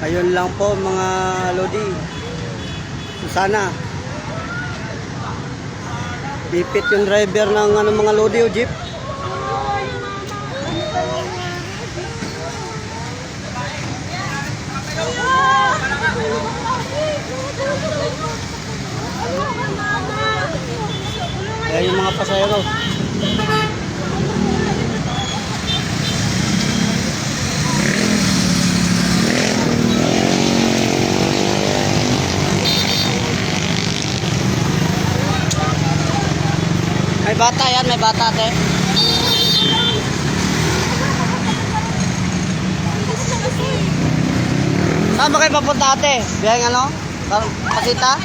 Ayun lang po mga lodi. Sana pipit yung driver ng mga lodi o jeep. Ayan yung mga pasahero. May bata yan, may bata ate. Saan ba kayo papunta ate? Biyang ano? Pasita?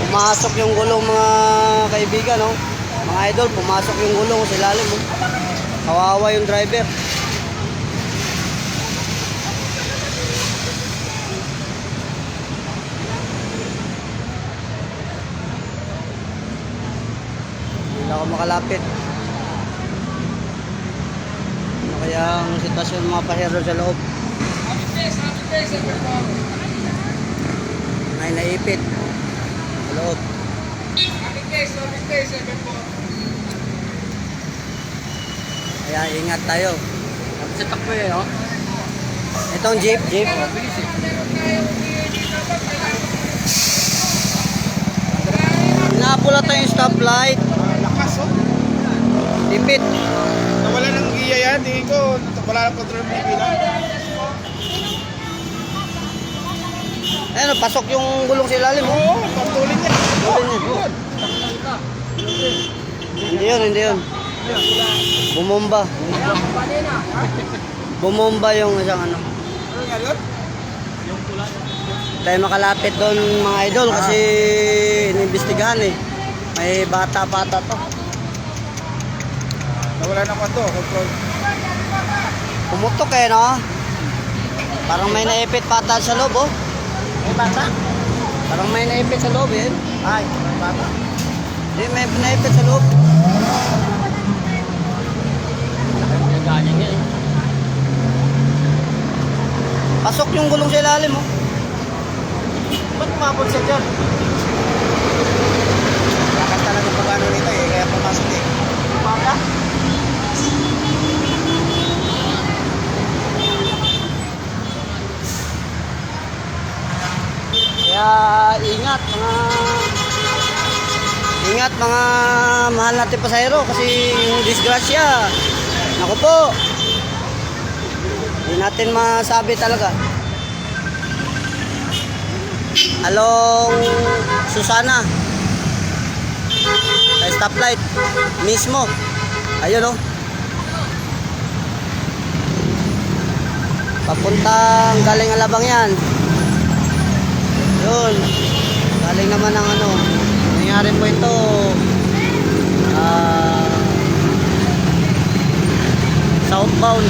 Pumasok yung gulong mga kaibigan, no? Mga idol, pumasok yung gulong sa ilalim, no? Kawawa yung driver. Hindi ako makalapit. Ano kaya ang sitwasyon ng mga pasahero sa loob? May naipit sa loob. Kaya ingat tayo. Sa takbo eh, oh. Itong jeep. Napula tayong stoplight. Lakas oh. Tipit. Nawala ng giya yan. Tingin ko, wala ng control ng bilang. Ayun, pasok yung gulong sa ilalim. Oo, pantulin niya. Hindi yun. Bumomba. Bumomba yung isang ano. Ano nga yun? Tayo makalapit doon mga idol kasi inimbestigahan eh. May bata-bata to. Nawala ng control. Pumutok eh, no? Parang may naipit pata sa loob, oh. May bata? Parang may naipit sa loob, eh. Ay, may bata. Hindi, may naipit sa loob. Galing yan. Pasok yung gulong sa ilalim, oh. Ba't umabot siya dyan? Bakit talaga pag-ano nito eh, kaya pumasok eh. Bata? Kaya ingat mga mahal natin pasahero kasi yung disgrasya, naku po, hindi natin masabi talaga. Along Susana sa stoplight mismo, ayun, oh, papuntang galing Alabang yan. Yun, galing naman ng ano, nangyari po ito southbound